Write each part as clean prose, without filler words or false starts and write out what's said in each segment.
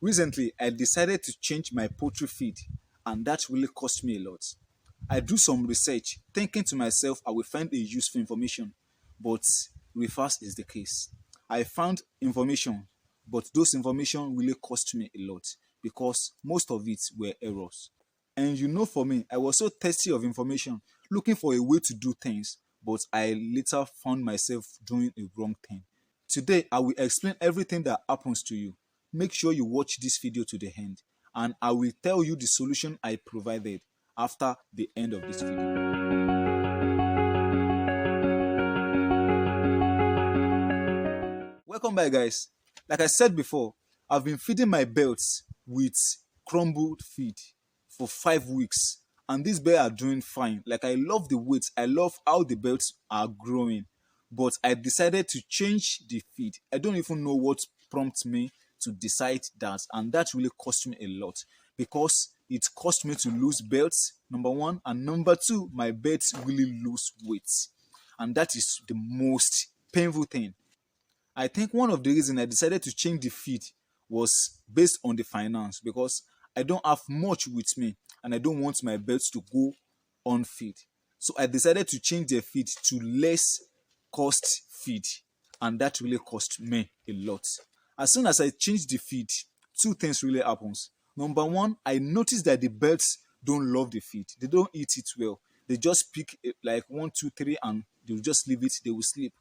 Recently, I decided to change my poultry feed, and that really cost me a lot. I do some research, thinking to myself I will find a useful information, but reverse is the case. I found information, but those information really cost me a lot because most of it were errors. And for me, I was so thirsty of information, looking for a way to do things, but I later found myself doing a wrong thing. Today, I will explain everything that happens to you. Make sure you watch this video to the end, and I will tell you the solution I provided after the end of this video. Welcome back, guys. Like I said before, I've been feeding my birds with crumbled feed for 5 weeks, and these birds are doing fine. Like, I love the weight, I love how the birds are growing, but I decided to change the feed. I don't even know what prompted me to decide that, and that really cost me a lot because it cost me to lose birds, number one, and number two, my birds really lose weight, and that is the most painful thing. I think one of the reasons I decided to change the feed was based on the finance because I don't have much with me and I don't want my birds to go on feed. So I decided to change the feed to less cost feed, and that really cost me a lot. As soon as I changed the feed, two things really happens. Number one, I noticed that the birds don't love the feed. They don't eat it well. They just pick like one, two, three, and they'll just leave it. They will sleep.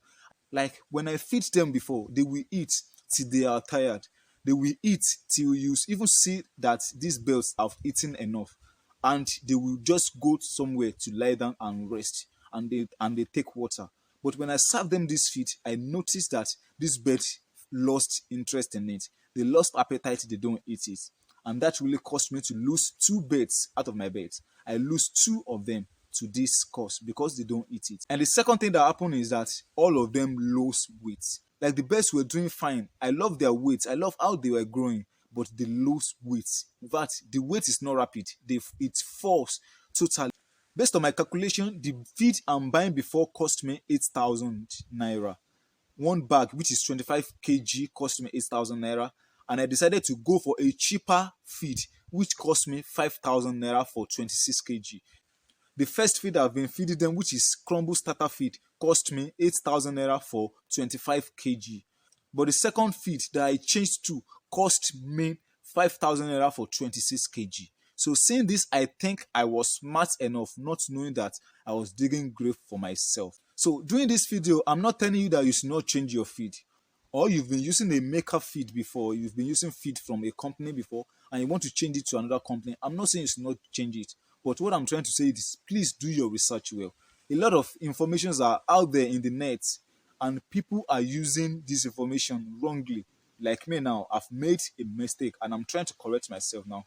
Like, when I feed them before, they will eat till they are tired. They will eat till you even see that these birds have eaten enough, and they will just go somewhere to lie down and rest, and they take water. But when I serve them this feed, I noticed that these birds lost interest in it. They lost appetite. They don't eat it, and that really caused me to lose two birds out of my birds. I lose two of them to this cause because they don't eat it. And the second thing that happened is that all of them lost weight. Like, the birds were doing fine. I love their weight. I love how they were growing, but they lose weight. In fact, the weight is not rapid. It falls totally. Based on my calculation, the feed I'm buying before cost me 8,000 naira. One bag, which is 25 kg, cost me 8,000 naira. And I decided to go for a cheaper feed, which cost me 5,000 naira for 26 kg. The first feed I've been feeding them, which is crumble starter feed, cost me 8,000 naira for 25 kg. But the second feed that I changed to cost me 5,000 naira for 26 kg. So seeing this, I think I was smart enough not knowing that I was digging grave for myself. So during this video, I'm not telling you that you should not change your feed. Or you've been using a maker feed before, you've been using feed from a company before, and you want to change it to another company. I'm not saying you should not change it. But what I'm trying to say is, please do your research well. A lot of informations are out there in the net, and people are using this information wrongly. Like me now, I've made a mistake, and I'm trying to correct myself now.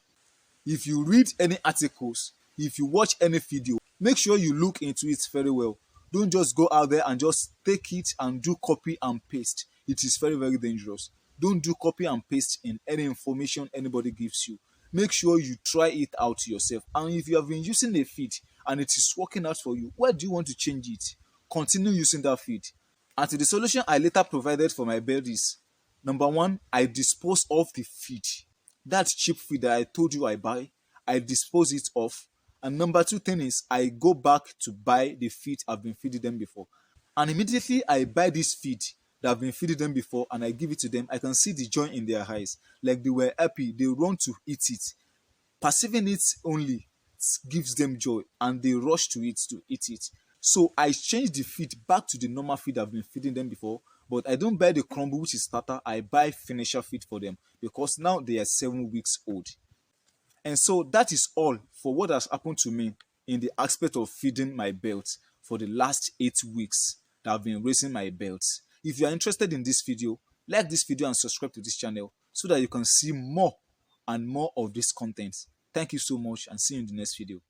If you read any articles, if you watch any video, make sure you look into it very well. Don't just go out there and just take it and do copy and paste. It is very, very dangerous. Don't do copy and paste in any information anybody gives you. Make sure you try it out yourself. And if you have been using a feed and it is working out for you, why do you want to change it? Continue using that feed. And to the solution I later provided for my bird is, number one, I dispose of the feed. That cheap feed that I told you I buy, I dispose it off. And number two thing is, I go back to buy the feed I've been feeding them before. And immediately I buy this feed that I've been feeding them before and I give it to them, I can see the joy in their eyes. Like, they were happy, they run to eat it. Perceiving it only gives them joy, and they rush to eat it. So I change the feed back to the normal feed I've been feeding them before, but I don't buy the crumble, which is starter. I buy finisher feed for them because now they are 7 weeks old. And so that is all for what has happened to me in the aspect of feeding my birds for the last 8 weeks that I've been raising my birds. If you are interested in this video, like this video and subscribe to this channel so that you can see more and more of this content. Thank you so much, and see you in the next video.